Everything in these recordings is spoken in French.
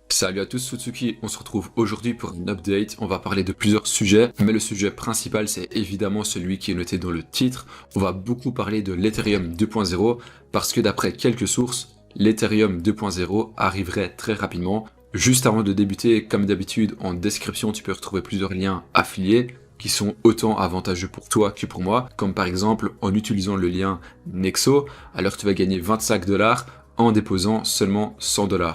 Salut à tous Sutsuki, on se retrouve aujourd'hui pour une update. On va parler de plusieurs sujets, mais le sujet principal c'est évidemment celui qui est noté dans le titre. On va beaucoup parler de l'Ethereum 2.0 parce que d'après quelques sources, l'Ethereum 2.0 arriverait très rapidement. Juste avant de débuter, comme d'habitude, en description tu peux retrouver plusieurs liens affiliés qui sont autant avantageux pour toi que pour moi, comme par exemple en utilisant le lien Nexo, alors tu vas gagner 25 $ en déposant seulement 100 $.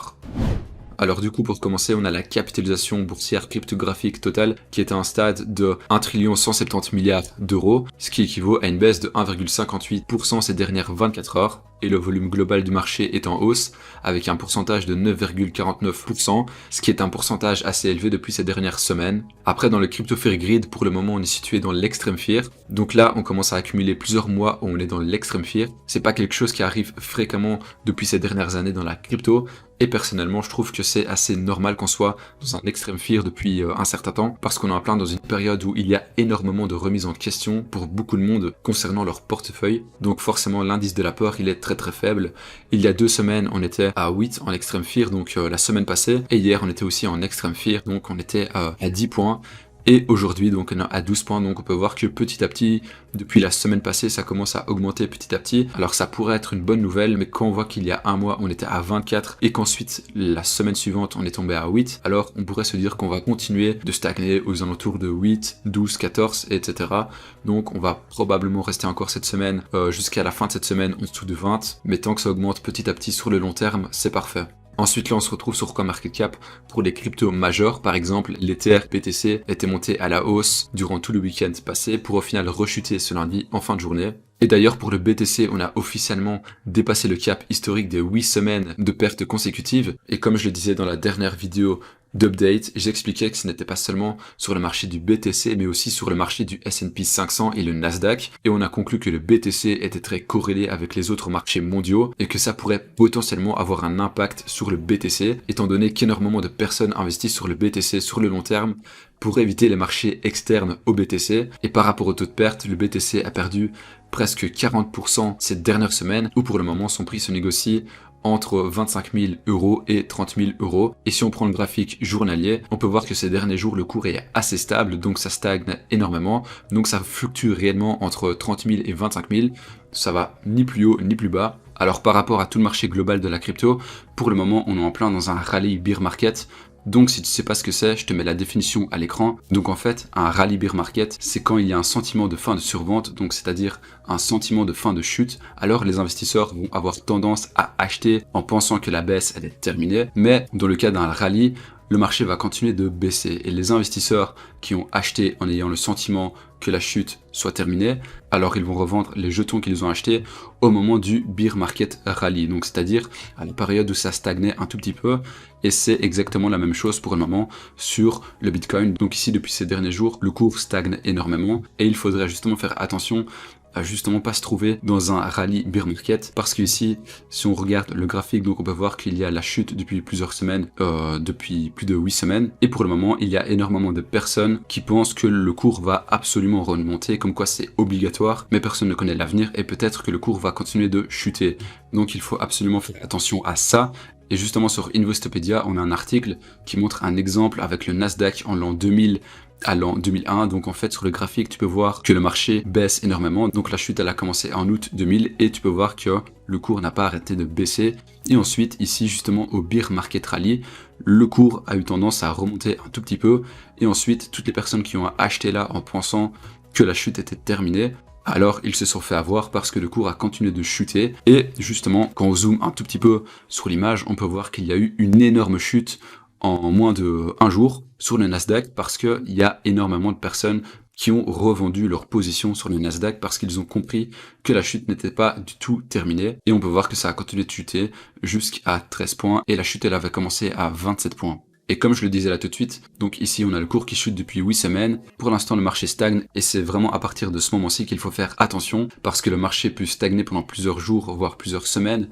Alors du coup, pour commencer, on a la capitalisation boursière cryptographique totale qui est à un stade de 1 170 milliards d'euros, ce qui équivaut à une baisse de 1,58% ces dernières 24 heures. Et le volume global du marché est en hausse, avec un pourcentage de 9,49%, ce qui est un pourcentage assez élevé depuis ces dernières semaines. Après, dans le Crypto Fear Grid, pour le moment, on est situé dans l'extrême fear. Donc là, on commence à accumuler plusieurs mois où on est dans l'extrême fear. C'est pas quelque chose qui arrive fréquemment depuis ces dernières années dans la crypto. Et personnellement, je trouve que c'est assez normal qu'on soit dans un extrême fear depuis un certain temps, parce qu'on est en plein dans une période où il y a énormément de remises en question pour beaucoup de monde concernant leur portefeuille. Donc forcément, l'indice de la peur, il est très faible. Il y a 2 semaines, on était à 8 en extrême fear, donc la semaine passée, et hier, on était aussi en extrême fear, donc on était à 10 points. Et aujourd'hui, donc on est à 12 points, donc on peut voir que petit à petit, depuis la semaine passée, ça commence à augmenter petit à petit. Alors ça pourrait être une bonne nouvelle, mais quand on voit qu'il y a un mois, on était à 24, et qu'ensuite, la semaine suivante, on est tombé à 8, alors on pourrait se dire qu'on va continuer de stagner aux alentours de 8, 12, 14, etc. Donc on va probablement rester encore cette semaine, jusqu'à la fin de cette semaine, en dessous de 20, mais tant que ça augmente petit à petit sur le long terme, c'est parfait. Ensuite là on se retrouve sur CoinMarketCap pour les cryptos majeurs, par exemple l'Ether BTC était monté à la hausse durant tout le week-end passé pour au final rechuter ce lundi en fin de journée. Et d'ailleurs pour le BTC on a officiellement dépassé le cap historique des 8 semaines de pertes consécutives, et comme je le disais dans la dernière vidéo d'update, j'expliquais que ce n'était pas seulement sur le marché du BTC mais aussi sur le marché du S&P 500 et le Nasdaq, et on a conclu que le BTC était très corrélé avec les autres marchés mondiaux et que ça pourrait potentiellement avoir un impact sur le BTC étant donné qu'énormément de personnes investissent sur le BTC sur le long terme pour éviter les marchés externes au BTC. Et par rapport au taux de perte, le BTC a perdu presque 40% ces dernières semaines, où pour le moment son prix se négocie entre 25 000 € et 30 000 €. Et si on prend le graphique journalier, on peut voir que ces derniers jours, le cours est assez stable, donc ça stagne énormément. Donc ça fluctue réellement entre 30 000 et 25 000. Ça va ni plus haut ni plus bas. Alors par rapport à tout le marché global de la crypto, pour le moment, on est en plein dans un rallye bear market. Donc si tu sais pas ce que c'est, je te mets la définition à l'écran. Donc en fait, un rallye bear market, c'est quand il y a un sentiment de fin de survente, donc c'est-à-dire un sentiment de fin de chute, alors les investisseurs vont avoir tendance à acheter en pensant que la baisse elle est terminée. Mais dans le cas d'un rallye, le marché va continuer de baisser et les investisseurs qui ont acheté en ayant le sentiment que la chute soit terminée, alors ils vont revendre les jetons qu'ils ont achetés au moment du bear market rally, donc c'est-à-dire à la période où ça stagnait un tout petit peu, et c'est exactement la même chose pour le moment sur le Bitcoin. Donc ici depuis ces derniers jours, le cours stagne énormément et il faudrait justement faire attention à justement pas se trouver dans un rallye bear market, parce qu'ici si on regarde le graphique, donc on peut voir qu'il y a la chute depuis plusieurs semaines, depuis plus de 8 semaines, et pour le moment il y a énormément de personnes qui pensent que le cours va absolument remonter, comme quoi c'est obligatoire, mais personne ne connaît l'avenir et peut-être que le cours va continuer de chuter. Donc il faut absolument faire attention à ça. Et justement sur Investopedia, on a un article qui montre un exemple avec le Nasdaq en l'an 2000 à l'an 2001, donc en fait sur le graphique tu peux voir que le marché baisse énormément, donc la chute elle a commencé en août 2000 et tu peux voir que le cours n'a pas arrêté de baisser, et ensuite ici justement au bear market rally, le cours a eu tendance à remonter un tout petit peu, et ensuite toutes les personnes qui ont acheté là en pensant que la chute était terminée, alors ils se sont fait avoir parce que le cours a continué de chuter. Et justement quand on zoome un tout petit peu sur l'image, on peut voir qu'il y a eu une énorme chute en moins de 1 jour sur le Nasdaq, parce qu'il y a énormément de personnes qui ont revendu leur position sur le Nasdaq parce qu'ils ont compris que la chute n'était pas du tout terminée, et on peut voir que ça a continué de chuter jusqu'à 13 points et la chute elle avait commencé à 27 points. Et comme je le disais là tout de suite, donc ici on a le cours qui chute depuis 8 semaines, pour l'instant le marché stagne, et c'est vraiment à partir de ce moment-ci qu'il faut faire attention, parce que le marché peut stagner pendant plusieurs jours, voire plusieurs semaines,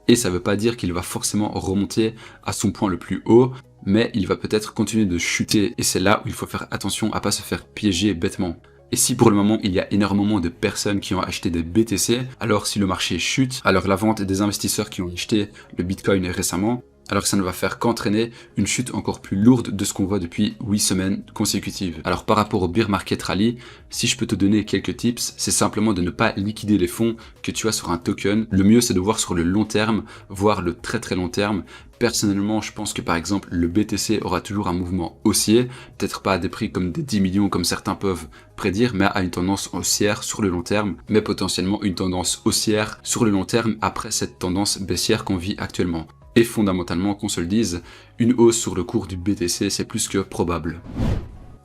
et ça veut pas dire qu'il va forcément remonter à son point le plus haut, mais il va peut-être continuer de chuter, et c'est là où il faut faire attention à pas se faire piéger bêtement. Et si pour le moment il y a énormément de personnes qui ont acheté des BTC, alors si le marché chute, alors la vente des investisseurs qui ont acheté le Bitcoin récemment, alors que ça ne va faire qu'entraîner une chute encore plus lourde de ce qu'on voit depuis 8 semaines consécutives. Alors par rapport au Bear Market Rally, si je peux te donner quelques tips, c'est simplement de ne pas liquider les fonds que tu as sur un token. Le mieux c'est de voir sur le long terme, voire le très très long terme. Personnellement, je pense que par exemple le BTC aura toujours un mouvement haussier, peut-être pas à des prix comme des 10 millions comme certains peuvent prédire, mais à une tendance haussière sur le long terme, mais potentiellement une tendance haussière sur le long terme après cette tendance baissière qu'on vit actuellement. Et fondamentalement, qu'on se le dise, une hausse sur le cours du BTC, c'est plus que probable.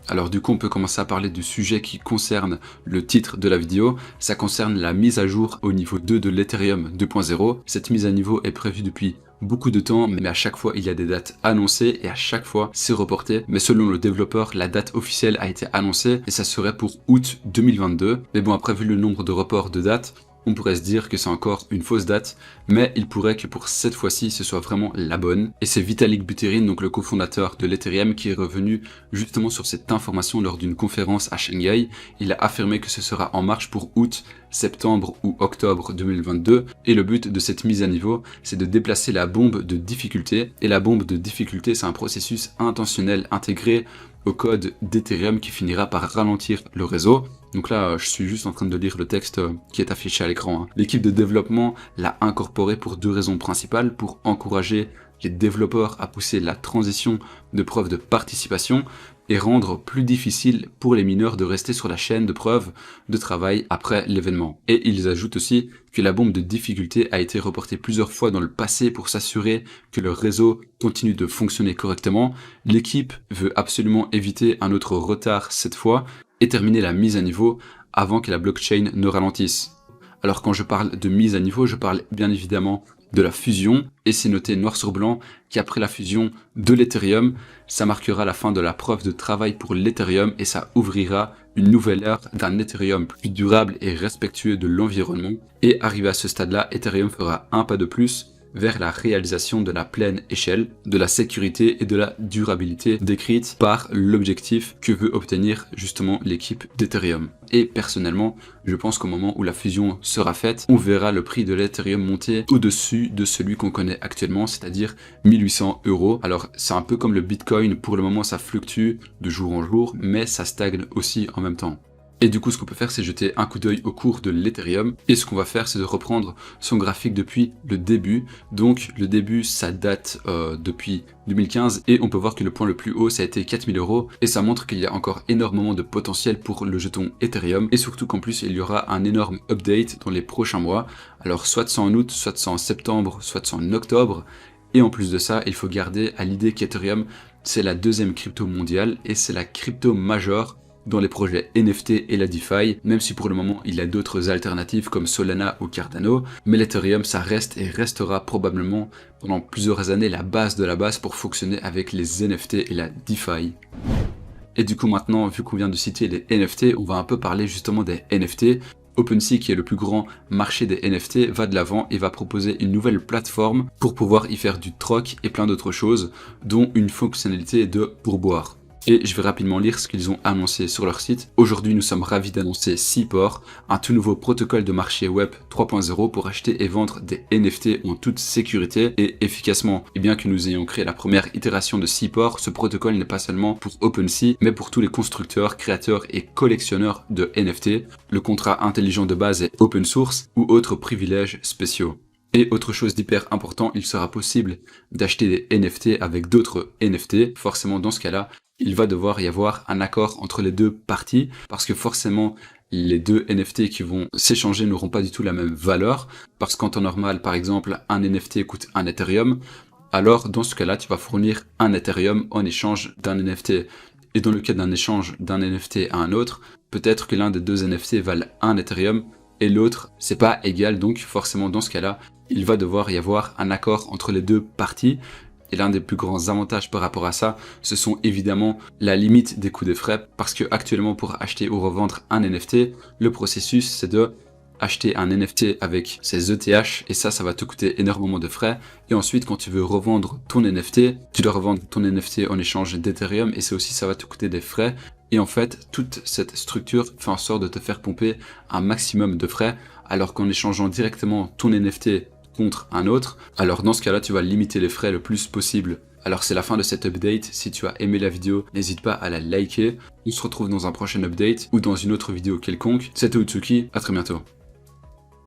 Alors du coup, on peut commencer à parler du sujet qui concerne le titre de la vidéo. Ça concerne la mise à jour au niveau 2 de l'Ethereum 2.0. Cette mise à niveau est prévue depuis beaucoup de temps, mais à chaque fois il y a des dates annoncées et à chaque fois c'est reporté. Mais selon le développeur, la date officielle a été annoncée et ça serait pour août 2022. Mais bon, après vu le nombre de reports de dates, on pourrait se dire que c'est encore une fausse date, mais il pourrait que pour cette fois-ci ce soit vraiment la bonne. Et c'est Vitalik Buterin, donc le cofondateur de l'Ethereum, qui est revenu justement sur cette information lors d'une conférence à Shanghai. Il a affirmé que ce sera en marche pour août, septembre ou octobre 2022. Et le but de cette mise à niveau, c'est de déplacer la bombe de difficulté. Et la bombe de difficulté, c'est un processus intentionnel intégré au code d'Ethereum qui finira par ralentir le réseau. Donc là, je suis juste en train de lire le texte qui est affiché à l'écran. L'équipe de développement l'a incorporé pour 2 raisons principales: pour encourager les développeurs à pousser la transition de preuve de participation et rendre plus difficile pour les mineurs de rester sur la chaîne de preuve de travail après l'événement. Et ils ajoutent aussi que la bombe de difficulté a été reportée plusieurs fois dans le passé pour s'assurer que le réseau continue de fonctionner correctement. L'équipe veut absolument éviter un autre retard cette fois et terminer la mise à niveau avant que la blockchain ne ralentisse. Alors quand je parle de mise à niveau, je parle bien évidemment de la fusion, et c'est noté noir sur blanc qu'après la fusion de l'Ethereum, ça marquera la fin de la preuve de travail pour l'Ethereum et ça ouvrira une nouvelle ère d'un Ethereum plus durable et respectueux de l'environnement. Et arrivé à ce stade-là, Ethereum fera un pas de plus vers la réalisation de la pleine échelle, de la sécurité et de la durabilité décrite par l'objectif que veut obtenir justement l'équipe d'Ethereum. Et personnellement, je pense qu'au moment où la fusion sera faite, on verra le prix de l'Ethereum monter au-dessus de celui qu'on connaît actuellement, c'est-à-dire 1800 €. Alors c'est un peu comme le Bitcoin, pour le moment ça fluctue de jour en jour, mais ça stagne aussi en même temps. Et du coup, ce qu'on peut faire, c'est jeter un coup d'œil au cours de l'Ethereum. Et ce qu'on va faire, c'est de reprendre son graphique depuis le début. Donc, le début, ça date depuis 2015. Et on peut voir que le point le plus haut, ça a été 4000 €. Et ça montre qu'il y a encore énormément de potentiel pour le jeton Ethereum. Et surtout qu'en plus, il y aura un énorme update dans les prochains mois. Alors, soit c'est en août, soit c'est en septembre, soit c'est en octobre. Et en plus de ça, il faut garder à l'idée qu'Ethereum, c'est la 2e crypto mondiale. Et c'est la crypto majeure dans les projets NFT et la DeFi, même si pour le moment il y a d'autres alternatives comme Solana ou Cardano, mais l'Ethereum ça reste et restera probablement pendant plusieurs années la base de la base pour fonctionner avec les NFT et la DeFi. Et du coup maintenant, vu qu'on vient de citer les NFT, on va un peu parler justement des NFT. OpenSea, qui est le plus grand marché des NFT, va de l'avant et va proposer une nouvelle plateforme pour pouvoir y faire du troc et plein d'autres choses, dont une fonctionnalité de pourboire. Et je vais rapidement lire ce qu'ils ont annoncé sur leur site. Aujourd'hui, nous sommes ravis d'annoncer Seaport, un tout nouveau protocole de marché web 3.0 pour acheter et vendre des NFT en toute sécurité et efficacement. Et bien que nous ayons créé la première itération de Seaport, ce protocole n'est pas seulement pour OpenSea, mais pour tous les constructeurs, créateurs et collectionneurs de NFT. Le contrat intelligent de base est open source ou autres privilèges spéciaux. Et autre chose d'hyper important, il sera possible d'acheter des NFT avec d'autres NFT. Forcément, dans ce cas-là, il va devoir y avoir un accord entre les deux parties, parce que forcément, les deux NFT qui vont s'échanger n'auront pas du tout la même valeur, parce qu'en temps normal, par exemple, un NFT coûte un Ethereum, alors dans ce cas-là, tu vas fournir un Ethereum en échange d'un NFT. Et dans le cas d'un échange d'un NFT à un autre, peut-être que l'un des deux NFT valent un Ethereum, et l'autre, c'est pas égal, donc forcément dans ce cas-là, il va devoir y avoir un accord entre les deux parties. Et l'un des plus grands avantages par rapport à ça, ce sont évidemment la limite des coûts des frais, parce que actuellement pour acheter ou revendre un NFT, le processus c'est de acheter un NFT avec ses ETH, et ça va te coûter énormément de frais. Et ensuite, quand tu veux revendre ton NFT, tu dois revendre ton NFT en échange d'Ethereum, et ça va te coûter des frais. Et en fait, toute cette structure fait en sorte de te faire pomper un maximum de frais, alors qu'en échangeant directement ton NFT contre un autre, alors dans ce cas-là, tu vas limiter les frais le plus possible. Alors c'est la fin de cette update, si tu as aimé la vidéo, n'hésite pas à la liker. On se retrouve dans un prochain update ou dans une autre vidéo quelconque. C'était Utsuki, à très bientôt.